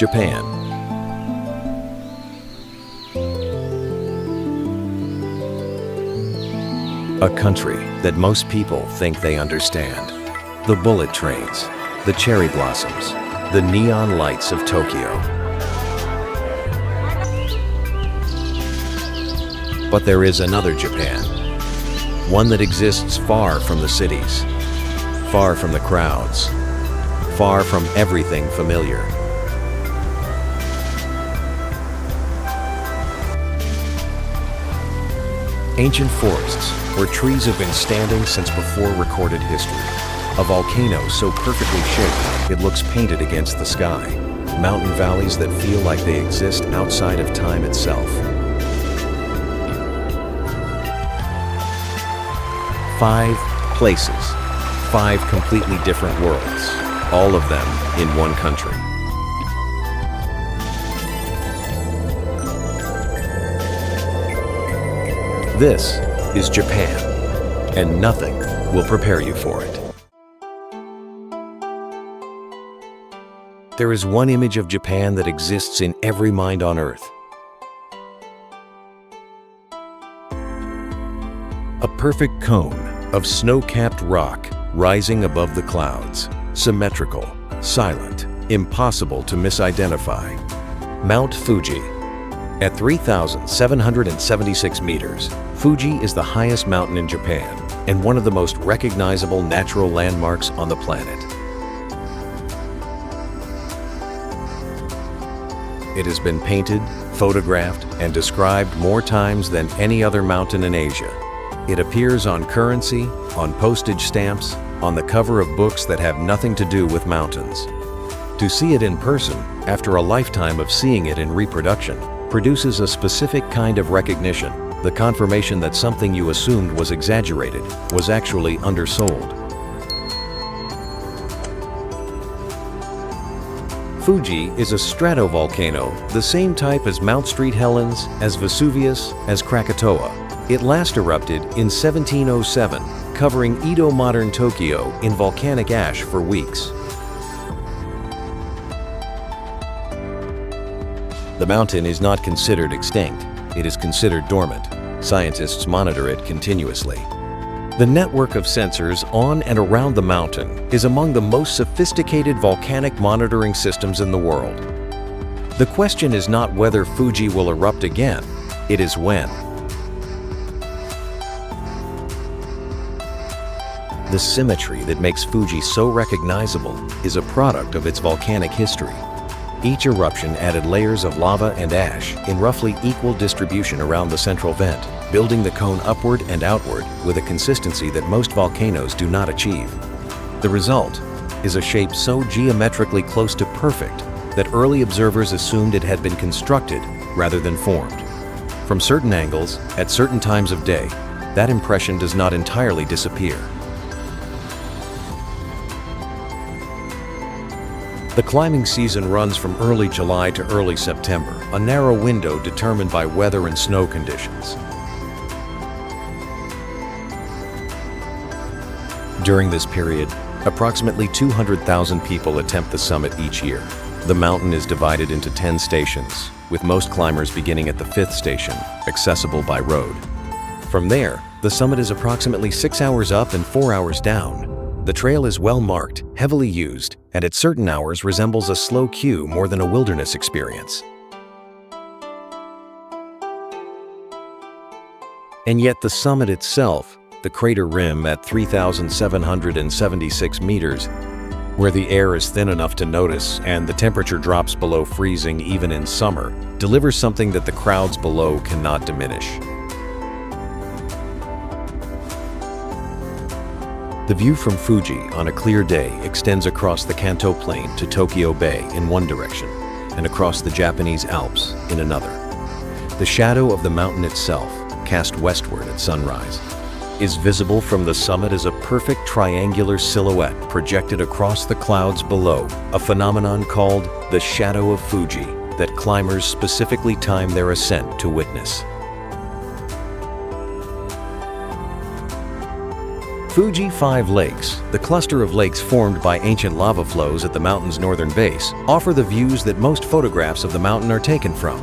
Japan. A country that most people think they understand. The bullet trains, the cherry blossoms, the neon lights of Tokyo. But there is another Japan, one that exists far from the cities, far from the crowds, far from everything familiar. Ancient forests where trees have been standing since before recorded history. A volcano so perfectly shaped it looks painted against the sky. Mountain valleys that feel like they exist outside of time itself. 5 places, 5 completely different worlds, all of them in one country. This is Japan, and nothing will prepare you for it. There is one image of Japan that exists in every mind on Earth. A perfect cone of snow-capped rock rising above the clouds, symmetrical, silent, impossible to misidentify. Mount Fuji. At 3,776 meters, Fuji is the highest mountain in Japan and one of the most recognizable natural landmarks on the planet. It has been painted, photographed, and described more times than any other mountain in Asia. It appears on currency, on postage stamps, on the cover of books that have nothing to do with mountains. To see it in person, after a lifetime of seeing it in reproduction, produces a specific kind of recognition, the confirmation that something you assumed was exaggerated was actually undersold. Fuji is a stratovolcano, the same type as Mount St. Helens, as Vesuvius, as Krakatoa. It last erupted in 1707, covering Edo modern Tokyo in volcanic ash for weeks. The mountain is not considered extinct. It is considered dormant. Scientists monitor it continuously. The network of sensors on and around the mountain is among the most sophisticated volcanic monitoring systems in the world. The question is not whether Fuji will erupt again, it is when. The symmetry that makes Fuji so recognizable is a product of its volcanic history. Each eruption added layers of lava and ash in roughly equal distribution around the central vent, building the cone upward and outward with a consistency that most volcanoes do not achieve. The result is a shape so geometrically close to perfect that early observers assumed it had been constructed rather than formed. From certain angles, at certain times of day, that impression does not entirely disappear. The climbing season runs from early July to early September, a narrow window determined by weather and snow conditions. During this period, approximately 200,000 people attempt the summit each year. The mountain is divided into 10 stations, with most climbers beginning at the 5th station, accessible by road. From there, the summit is approximately 6 hours up and 4 hours down. The trail is well marked, heavily used, and at certain hours resembles a slow queue more than a wilderness experience. And yet the summit itself, the crater rim at 3,776 meters, where the air is thin enough to notice and the temperature drops below freezing even in summer, delivers something that the crowds below cannot diminish. The view from Fuji on a clear day extends across the Kanto Plain to Tokyo Bay in one direction and across the Japanese Alps in another. The shadow of the mountain itself, cast westward at sunrise, is visible from the summit as a perfect triangular silhouette projected across the clouds below, a phenomenon called the shadow of Fuji that climbers specifically time their ascent to witness. Fuji 5 Lakes, the cluster of lakes formed by ancient lava flows at the mountain's northern base, offer the views that most photographs of the mountain are taken from.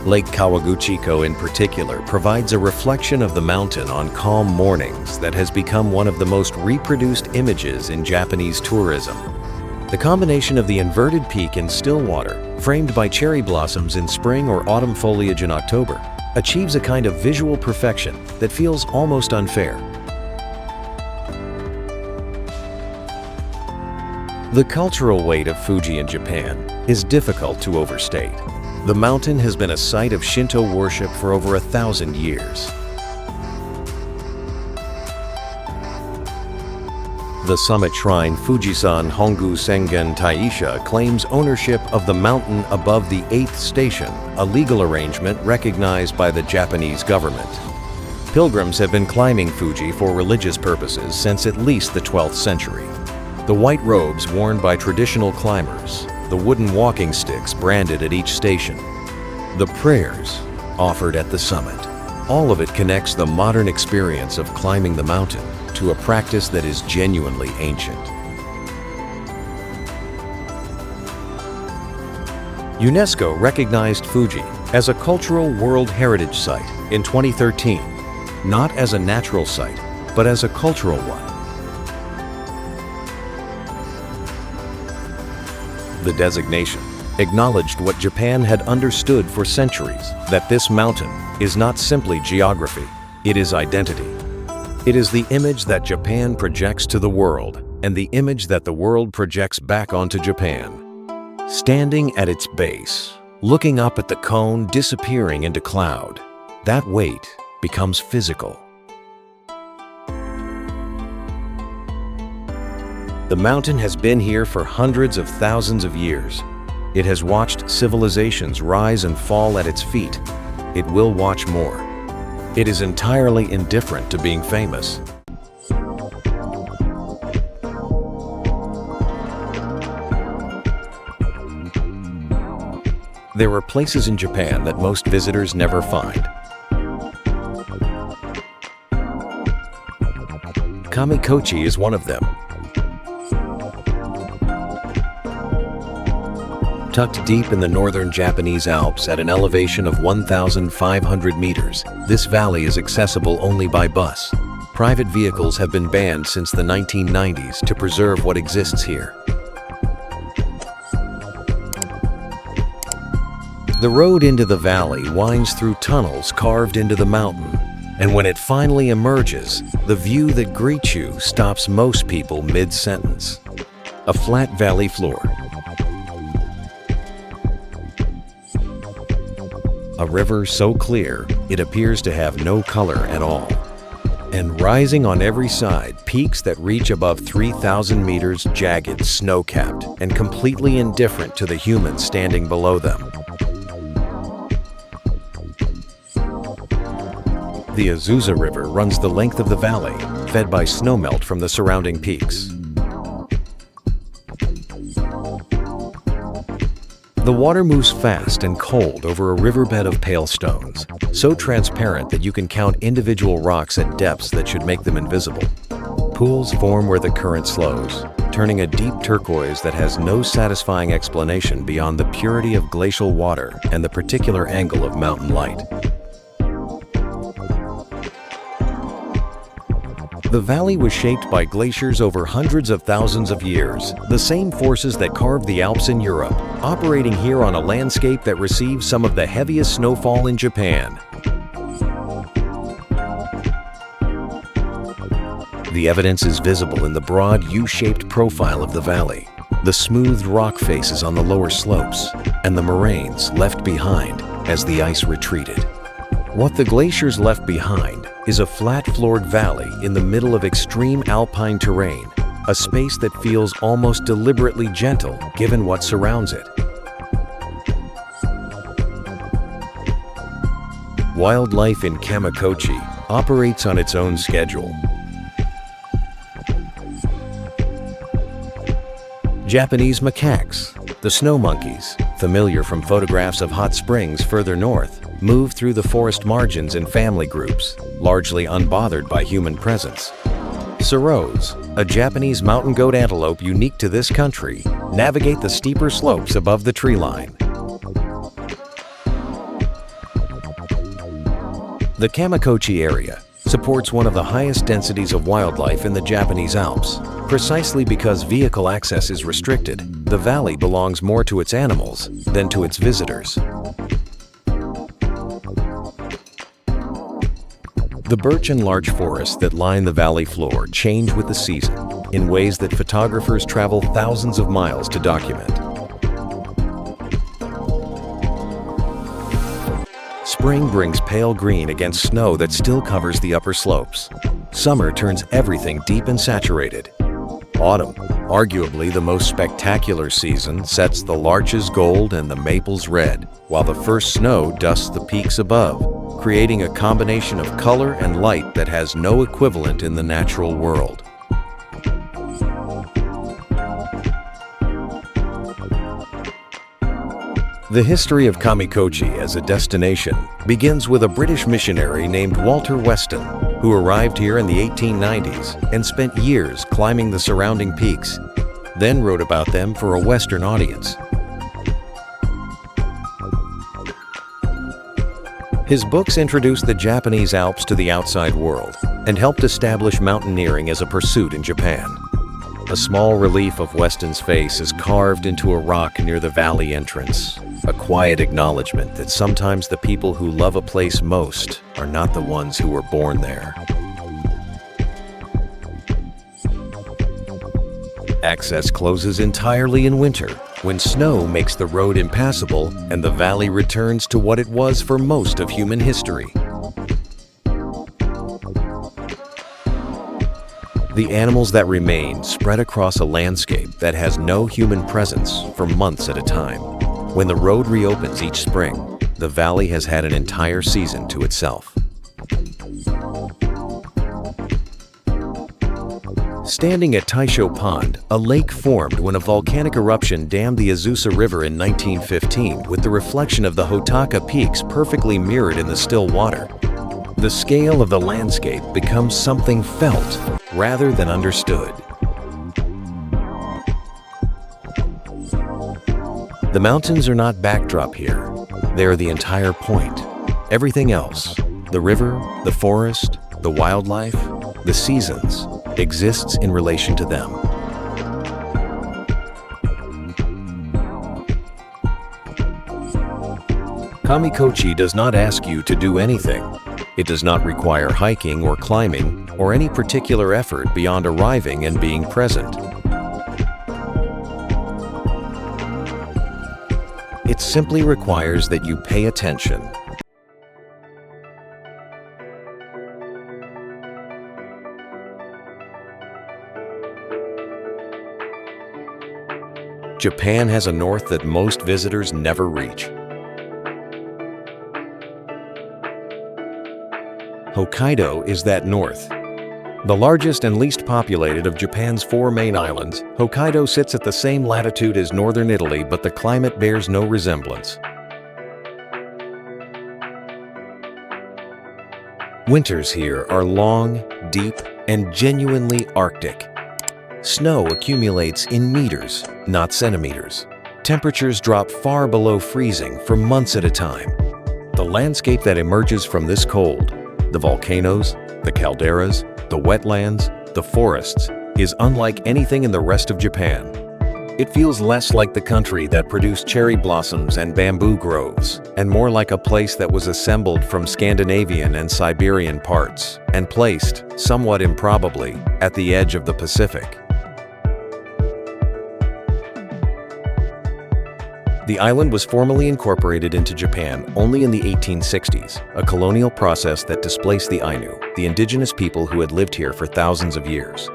Lake Kawaguchiko in particular provides a reflection of the mountain on calm mornings that has become one of the most reproduced images in Japanese tourism. The combination of the inverted peak in still water, framed by cherry blossoms in spring or autumn foliage in October, achieves a kind of visual perfection that feels almost unfair. The cultural weight of Fuji in Japan is difficult to overstate. The mountain has been a site of Shinto worship for over 1,000 years. The summit shrine Fujisan Hongu Sengen Taisha claims ownership of the mountain above the 8th station, a legal arrangement recognized by the Japanese government. Pilgrims have been climbing Fuji for religious purposes since at least the 12th century. The white robes worn by traditional climbers, the wooden walking sticks branded at each station, the prayers offered at the summit. All of it connects the modern experience of climbing the mountain to a practice that is genuinely ancient. UNESCO recognized Fuji as a Cultural World Heritage Site in 2013, not as a natural site, but as a cultural one. The designation acknowledged what Japan had understood for centuries, that this mountain is not simply geography, it is identity. It is the image that Japan projects to the world and the image that the world projects back onto Japan. Standing at its base, looking up at the cone disappearing into cloud, that weight becomes physical. The mountain has been here for hundreds of thousands of years. It has watched civilizations rise and fall at its feet. It will watch more. It is entirely indifferent to being famous. There are places in Japan that most visitors never find. Kamikochi is one of them. Tucked deep in the northern Japanese Alps at an elevation of 1,500 meters, this valley is accessible only by bus. Private vehicles have been banned since the 1990s to preserve what exists here. The road into the valley winds through tunnels carved into the mountain, and when it finally emerges, the view that greets you stops most people mid-sentence. A flat valley floor. A river so clear, it appears to have no color at all. And rising on every side, peaks that reach above 3,000 meters, jagged, snow-capped, and completely indifferent to the humans standing below them. The Azusa River runs the length of the valley, fed by snowmelt from the surrounding peaks. The water moves fast and cold over a riverbed of pale stones, so transparent that you can count individual rocks at depths that should make them invisible. Pools form where the current slows, turning a deep turquoise that has no satisfying explanation beyond the purity of glacial water and the particular angle of mountain light. The valley was shaped by glaciers over hundreds of thousands of years, the same forces that carved the Alps in Europe, operating here on a landscape that receives some of the heaviest snowfall in Japan. The evidence is visible in the broad U-shaped profile of the valley, the smoothed rock faces on the lower slopes, and the moraines left behind as the ice retreated. What the glaciers left behind is a flat-floored valley in the middle of extreme alpine terrain, a space that feels almost deliberately gentle given what surrounds it. Wildlife in Kamikochi operates on its own schedule. Japanese macaques, the snow monkeys, familiar from photographs of hot springs further north, move through the forest margins in family groups, largely unbothered by human presence. Serows, a Japanese mountain goat antelope unique to this country, navigate the steeper slopes above the tree line. The Kamikochi area supports one of the highest densities of wildlife in the Japanese Alps. Precisely because vehicle access is restricted, the valley belongs more to its animals than to its visitors. The birch and larch forests that line the valley floor change with the season in ways that photographers travel thousands of miles to document. Spring brings pale green against snow that still covers the upper slopes. Summer turns everything deep and saturated. Autumn, arguably the most spectacular season, sets the larches gold and the maples red, while the first snow dusts the peaks above, creating a combination of color and light that has no equivalent in the natural world. The history of Kamikochi as a destination begins with a British missionary named Walter Weston, who arrived here in the 1890s and spent years climbing the surrounding peaks, then wrote about them for a Western audience. His books introduced the Japanese Alps to the outside world and helped establish mountaineering as a pursuit in Japan. A small relief of Weston's face is carved into a rock near the valley entrance, a quiet acknowledgement that sometimes the people who love a place most are not the ones who were born there. Access closes entirely in winter, when snow makes the road impassable and the valley returns to what it was for most of human history. The animals that remain spread across a landscape that has no human presence for months at a time. When the road reopens each spring, the valley has had an entire season to itself. Standing at Taisho Pond, a lake formed when a volcanic eruption dammed the Azusa River in 1915 with the reflection of the Hotaka peaks perfectly mirrored in the still water. The scale of the landscape becomes something felt rather than understood. The mountains are not backdrop here. They are the entire point. Everything else, the river, the forest, the wildlife, the seasons, exists in relation to them. Kamikochi does not ask you to do anything. It does not require hiking or climbing or any particular effort beyond arriving and being present. It simply requires that you pay attention. Japan has a north that most visitors never reach. Hokkaido is that north. The largest and least populated of Japan's 4 main islands, Hokkaido sits at the same latitude as northern Italy, but the climate bears no resemblance. Winters here are long, deep, and genuinely Arctic. Snow accumulates in meters, not centimeters. Temperatures drop far below freezing for months at a time. The landscape that emerges from this cold, the volcanoes, the calderas, the wetlands, the forests, is unlike anything in the rest of Japan. It feels less like the country that produced cherry blossoms and bamboo groves, and more like a place that was assembled from Scandinavian and Siberian parts, and placed, somewhat improbably, at the edge of the Pacific. The island was formally incorporated into Japan only in the 1860s, a colonial process that displaced the Ainu, the indigenous people who had lived here for thousands of years.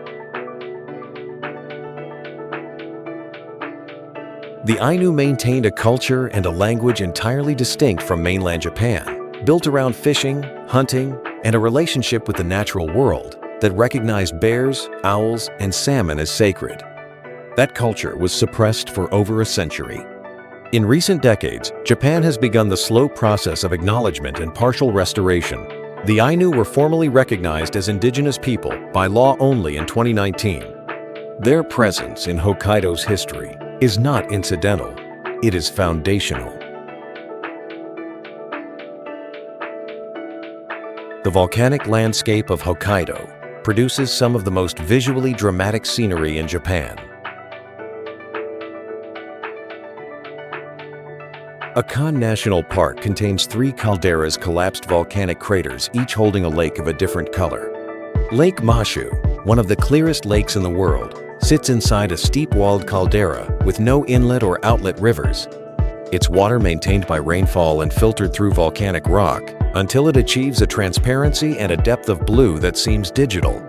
The Ainu maintained a culture and a language entirely distinct from mainland Japan, built around fishing, hunting, and a relationship with the natural world that recognized bears, owls, and salmon as sacred. That culture was suppressed for over a century. In recent decades, Japan has begun the slow process of acknowledgement and partial restoration. The Ainu were formally recognized as indigenous people by law only in 2019. Their presence in Hokkaido's history is not incidental, it is foundational. The volcanic landscape of Hokkaido produces some of the most visually dramatic scenery in Japan. Akan National Park contains 3 calderas, collapsed volcanic craters, each holding a lake of a different color. Lake Mashu, one of the clearest lakes in the world, sits inside a steep-walled caldera with no inlet or outlet rivers. Its water maintained by rainfall and filtered through volcanic rock until it achieves a transparency and a depth of blue that seems digital.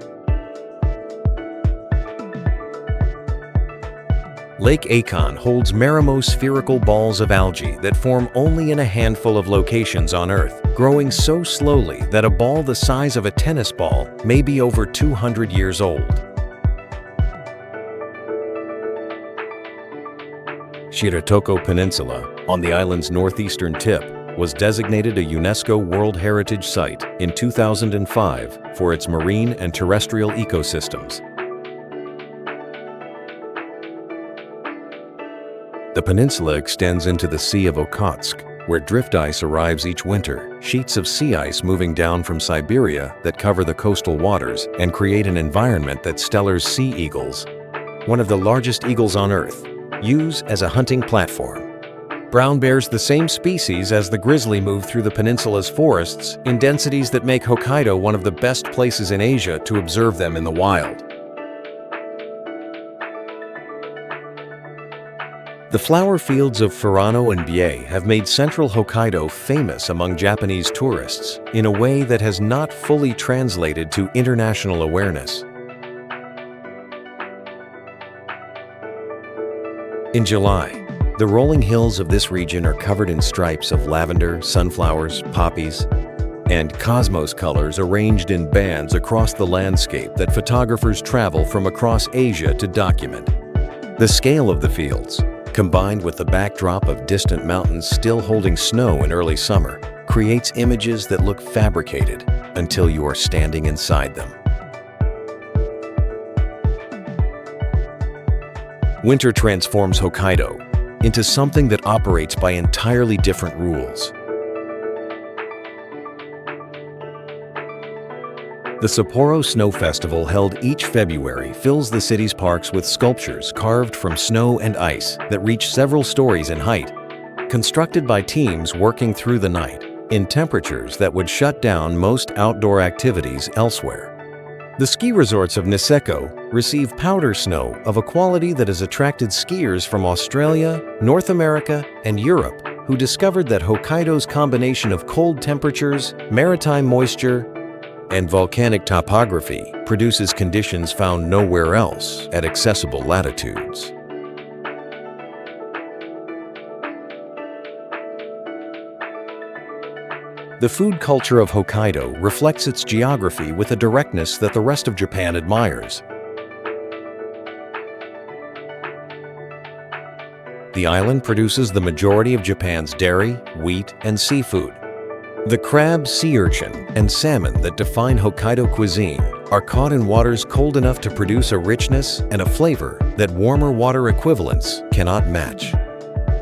Lake Akan holds marimo-spherical balls of algae that form only in a handful of locations on Earth, growing so slowly that a ball the size of a tennis ball may be over 200 years old. Shiratoko Peninsula, on the island's northeastern tip, was designated a UNESCO World Heritage Site in 2005 for its marine and terrestrial ecosystems. The peninsula extends into the Sea of Okhotsk, where drift ice arrives each winter, sheets of sea ice moving down from Siberia that cover the coastal waters and create an environment that stellar sea eagles, one of the largest eagles on Earth, use as a hunting platform. Brown bears, the same species as the grizzly, move through the peninsula's forests in densities that make Hokkaido one of the best places in Asia to observe them in the wild. The flower fields of Furano and Biei have made central Hokkaido famous among Japanese tourists in a way that has not fully translated to international awareness. In July, the rolling hills of this region are covered in stripes of lavender, sunflowers, poppies, and cosmos colors arranged in bands across the landscape that photographers travel from across Asia to document. The scale of the fields, combined with the backdrop of distant mountains still holding snow in early summer, creates images that look fabricated until you are standing inside them. Winter transforms Hokkaido into something that operates by entirely different rules. The Sapporo Snow Festival, held each February, fills the city's parks with sculptures carved from snow and ice that reach several stories in height, constructed by teams working through the night in temperatures that would shut down most outdoor activities elsewhere. The ski resorts of Niseko receive powder snow of a quality that has attracted skiers from Australia, North America, and Europe who discovered that Hokkaido's combination of cold temperatures, maritime moisture, and volcanic topography produces conditions found nowhere else at accessible latitudes. The food culture of Hokkaido reflects its geography with a directness that the rest of Japan admires. The island produces the majority of Japan's dairy, wheat, and seafood. The crab, sea urchin, and salmon that define Hokkaido cuisine are caught in waters cold enough to produce a richness and a flavor that warmer water equivalents cannot match.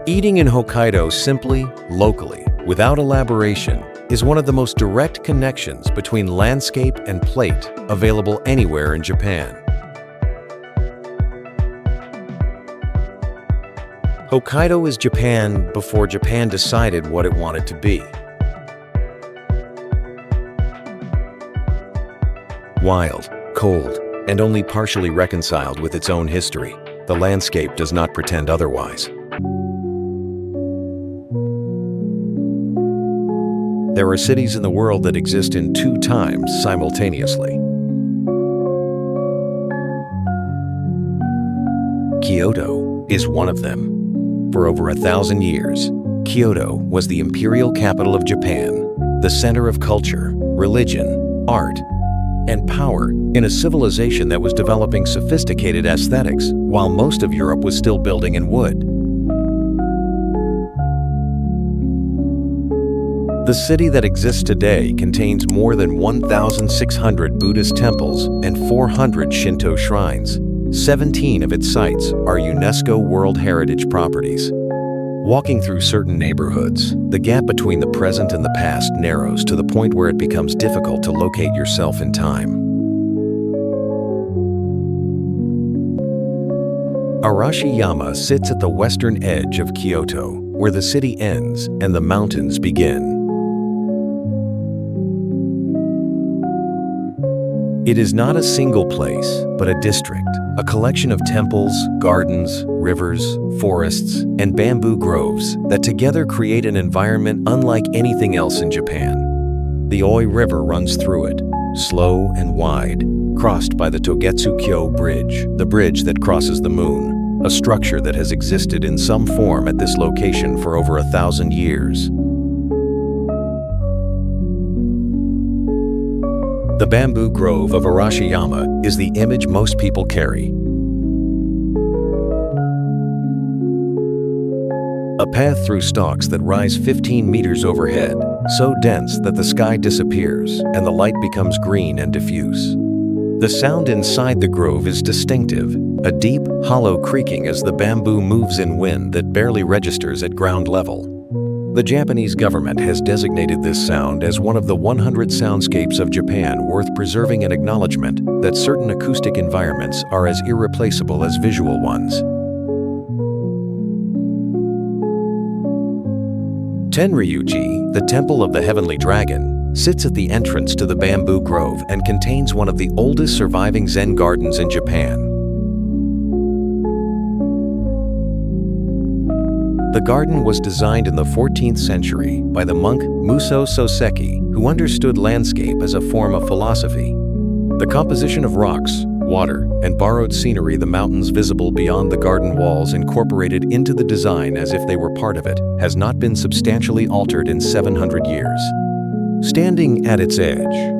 Eating in Hokkaido simply, locally, without elaboration, is one of the most direct connections between landscape and plate available anywhere in Japan. Hokkaido is Japan before Japan decided what it wanted to be. Wild, cold, and only partially reconciled with its own history, the landscape does not pretend otherwise. There are cities in the world that exist in 2 times simultaneously. Kyoto is one of them. For over 1,000 years, Kyoto was the imperial capital of Japan, the center of culture, religion, art, and power in a civilization that was developing sophisticated aesthetics while most of Europe was still building in wood. The city that exists today contains more than 1,600 Buddhist temples and 400 Shinto shrines. 17 of its sites are UNESCO World Heritage Properties. Walking through certain neighborhoods, the gap between the present and the past narrows to the point where it becomes difficult to locate yourself in time. Arashiyama sits at the western edge of Kyoto, where the city ends and the mountains begin. It is not a single place, but a district, a collection of temples, gardens, rivers, forests, and bamboo groves that together create an environment unlike anything else in Japan. The Oi River runs through it, slow and wide, crossed by the Togetsu-kyo Bridge, the bridge that crosses the moon, a structure that has existed in some form at this location for over 1,000 years. The bamboo grove of Arashiyama is the image most people carry. A path through stalks that rise 15 meters overhead, so dense that the sky disappears and the light becomes green and diffuse. The sound inside the grove is distinctive, a deep, hollow creaking as the bamboo moves in wind that barely registers at ground level. The Japanese government has designated this sound as one of the 100 soundscapes of Japan worth preserving, an acknowledgement that certain acoustic environments are as irreplaceable as visual ones. Tenryuji, the Temple of the Heavenly Dragon, sits at the entrance to the bamboo grove and contains one of the oldest surviving Zen gardens in Japan. The garden was designed in the 14th century by the monk Muso Soseki, who understood landscape as a form of philosophy. The composition of rocks, water, and borrowed scenery, the mountains visible beyond the garden walls incorporated into the design as if they were part of it, has not been substantially altered in 700 years. Standing at its edge,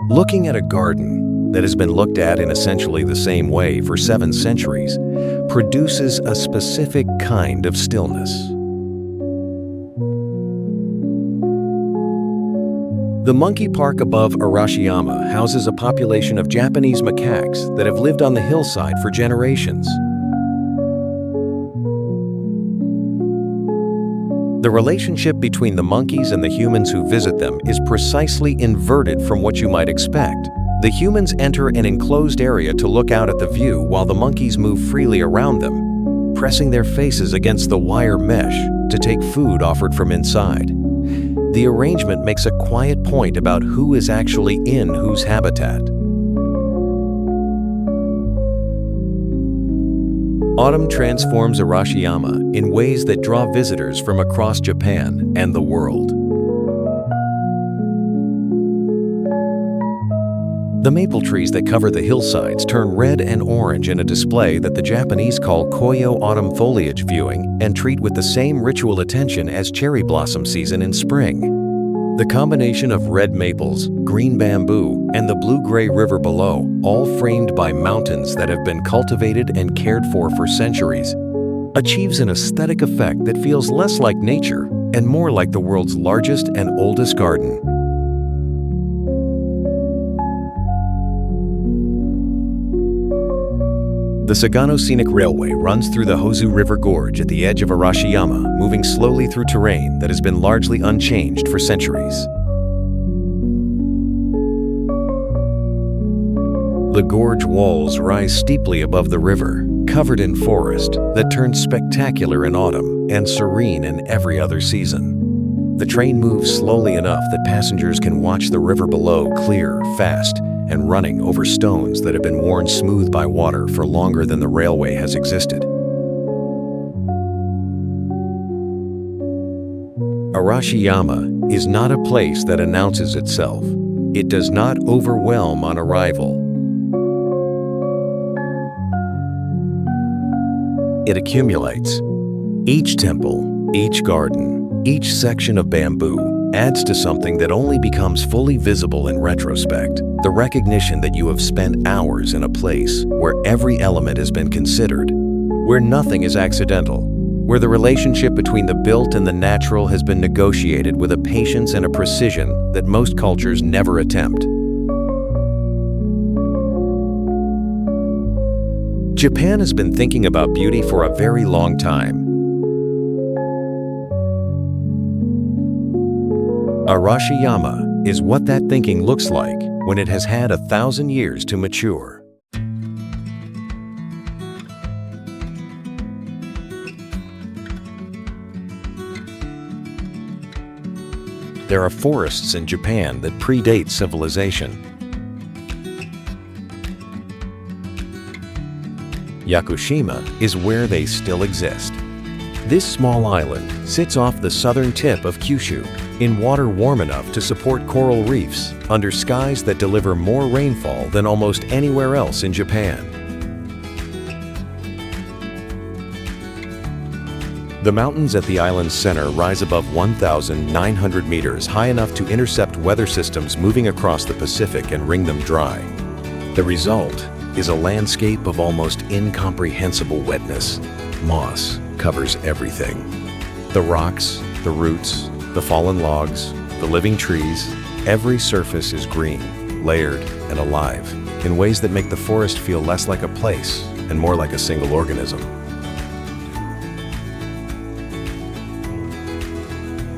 looking at a garden that has been looked at in essentially the same way for 7 centuries, produces a specific kind of stillness. The monkey park above Arashiyama houses a population of Japanese macaques that have lived on the hillside for generations. The relationship between the monkeys and the humans who visit them is precisely inverted from what you might expect. The humans enter an enclosed area to look out at the view while the monkeys move freely around them, pressing their faces against the wire mesh to take food offered from inside. The arrangement makes a quiet point about who is actually in whose habitat. Autumn transforms Arashiyama in ways that draw visitors from across Japan and the world. The maple trees that cover the hillsides turn red and orange in a display that the Japanese call Koyo autumn foliage viewing and treat with the same ritual attention as cherry blossom season in spring. The combination of red maples, green bamboo, and the blue-gray river below, all framed by mountains that have been cultivated and cared for centuries, achieves an aesthetic effect that feels less like nature and more like the world's largest and oldest garden. The Sagano Scenic Railway runs through the Hozu River Gorge at the edge of Arashiyama, moving slowly through terrain that has been largely unchanged for centuries. The gorge walls rise steeply above the river, covered in forest that turns spectacular in autumn and serene in every other season. The train moves slowly enough that passengers can watch the river below clear, fast, and running over stones that have been worn smooth by water for longer than the railway has existed. Arashiyama is not a place that announces itself. It does not overwhelm on arrival. It accumulates. Each temple, each garden, each section of bamboo adds to something that only becomes fully visible in retrospect. The recognition that you have spent hours in a place where every element has been considered, where nothing is accidental, where the relationship between the built and the natural has been negotiated with a patience and a precision that most cultures never attempt. Japan has been thinking about beauty for a very long time. Arashiyama is what that thinking looks like when it has had 1,000 years to mature. There are forests in Japan that predate civilization. Yakushima is where they still exist. This small island sits off the southern tip of Kyushu, in water warm enough to support coral reefs, under skies that deliver more rainfall than almost anywhere else in Japan. The mountains at the island's center rise above 1,900 meters, high enough to intercept weather systems moving across the Pacific and wring them dry. The result is a landscape of almost incomprehensible wetness. Moss covers everything. The rocks, the roots, the fallen logs, the living trees, every surface is green, layered, and alive, in ways that make the forest feel less like a place and more like a single organism.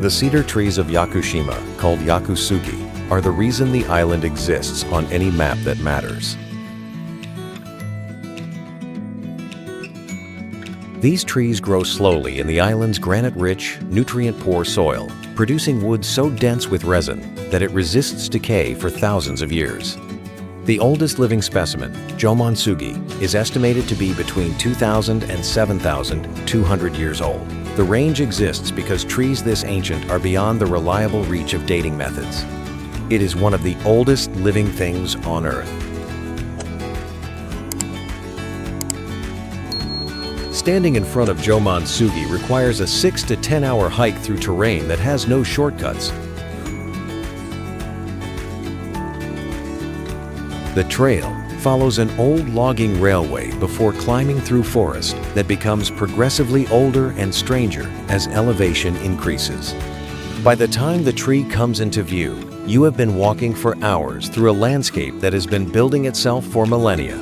The cedar trees of Yakushima, called Yakusugi, are the reason the island exists on any map that matters. These trees grow slowly in the island's granite-rich, nutrient-poor soil, producing wood so dense with resin that it resists decay for thousands of years. The oldest living specimen, Jomonsugi, is estimated to be between 2,000 and 7,200 years old. The range exists because trees this ancient are beyond the reliable reach of dating methods. It is one of the oldest living things on Earth. Standing in front of Jomonsugi requires a 6 to 10 hour hike through terrain that has no shortcuts. The trail follows an old logging railway before climbing through forest that becomes progressively older and stranger as elevation increases. By the time the tree comes into view, you have been walking for hours through a landscape that has been building itself for millennia.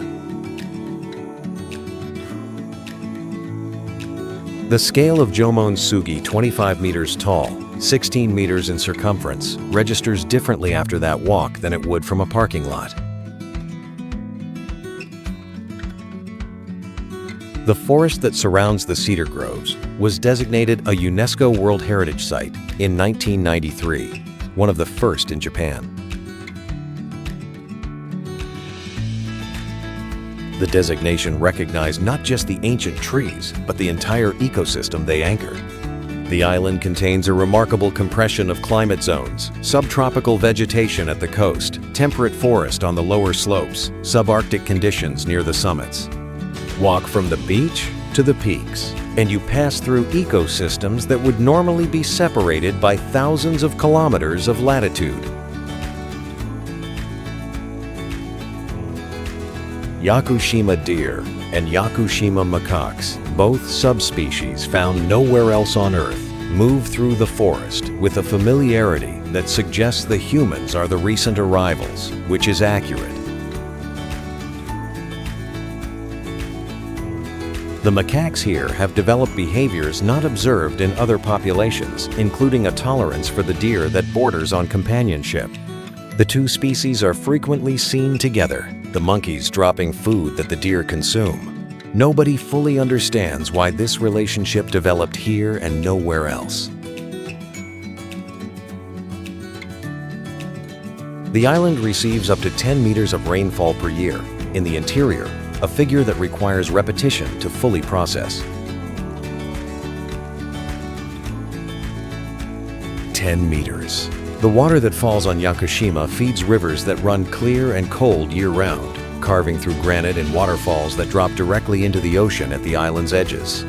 The scale of Jomonsugi, 25 meters tall, 16 meters in circumference, registers differently after that walk than it would from a parking lot. The forest that surrounds the cedar groves was designated a UNESCO World Heritage Site in 1993, one of the first in Japan. The designation recognized not just the ancient trees, but the entire ecosystem they anchor. The island contains a remarkable compression of climate zones, subtropical vegetation at the coast, temperate forest on the lower slopes, subarctic conditions near the summits. Walk from the beach to the peaks, and you pass through ecosystems that would normally be separated by thousands of kilometers of latitude. Yakushima deer and Yakushima macaques, both subspecies found nowhere else on Earth, move through the forest with a familiarity that suggests the humans are the recent arrivals, which is accurate. The macaques here have developed behaviors not observed in other populations, including a tolerance for the deer that borders on companionship. The two species are frequently seen together, the monkeys dropping food that the deer consume. Nobody fully understands why this relationship developed here and nowhere else. The island receives up to 10 meters of rainfall per year. In the interior, a figure that requires repetition to fully process. 10 meters. The water that falls on Yakushima feeds rivers that run clear and cold year-round, carving through granite and waterfalls that drop directly into the ocean at the island's edges.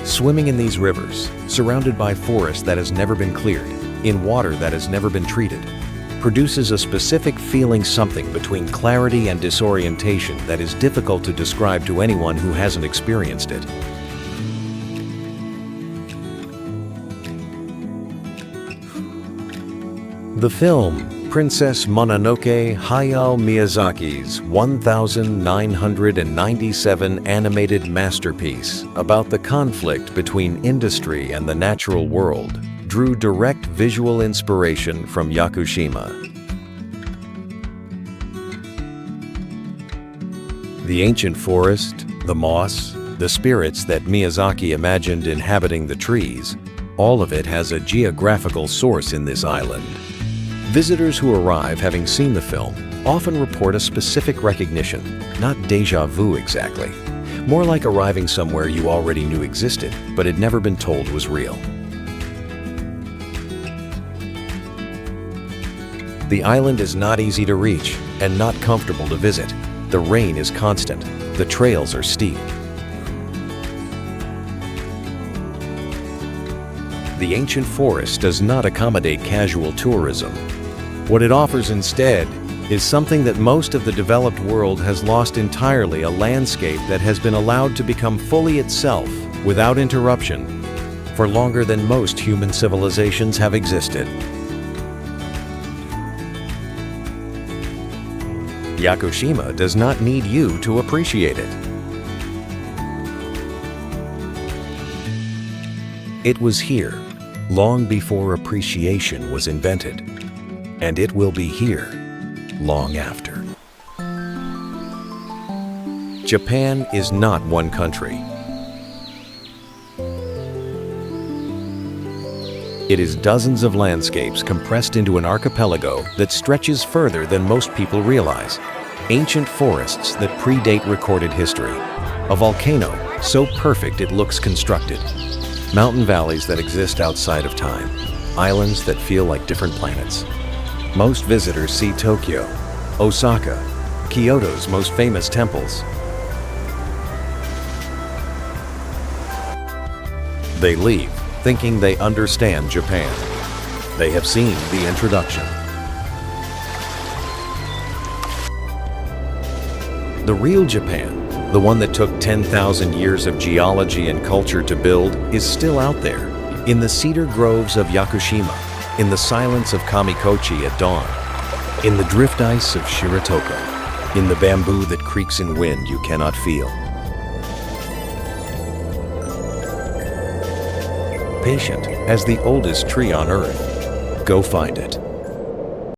Swimming in these rivers, surrounded by forest that has never been cleared, in water that has never been treated, produces a specific feeling, something between clarity and disorientation that is difficult to describe to anyone who hasn't experienced it. The film, Princess Mononoke Hayao Miyazaki's 1997 animated masterpiece about the conflict between industry and the natural world, drew direct visual inspiration from Yakushima. The ancient forest, the moss, the spirits that Miyazaki imagined inhabiting the trees, all of it has a geographical source in this island. Visitors who arrive having seen the film often report a specific recognition, not déjà vu exactly, more like arriving somewhere you already knew existed but had never been told was real. The island is not easy to reach and not comfortable to visit. The rain is constant. The trails are steep. The ancient forest does not accommodate casual tourism. What it offers instead is something that most of the developed world has lost entirely, a landscape that has been allowed to become fully itself without interruption for longer than most human civilizations have existed. Yakushima does not need you to appreciate it. It was here, long before appreciation was invented, and it will be here, long after. Japan is not one country. It is dozens of landscapes compressed into an archipelago that stretches further than most people realize. Ancient forests that predate recorded history. A volcano so perfect it looks constructed. Mountain valleys that exist outside of time. Islands that feel like different planets. Most visitors see Tokyo, Osaka, Kyoto's most famous temples. They leave thinking they understand Japan. They have seen the introduction. The real Japan, the one that took 10,000 years of geology and culture to build, is still out there, in the cedar groves of Yakushima, in the silence of Kamikochi at dawn, in the drift ice of Shiratoko, in the bamboo that creaks in wind you cannot feel. Patient as the oldest tree on earth, go find it.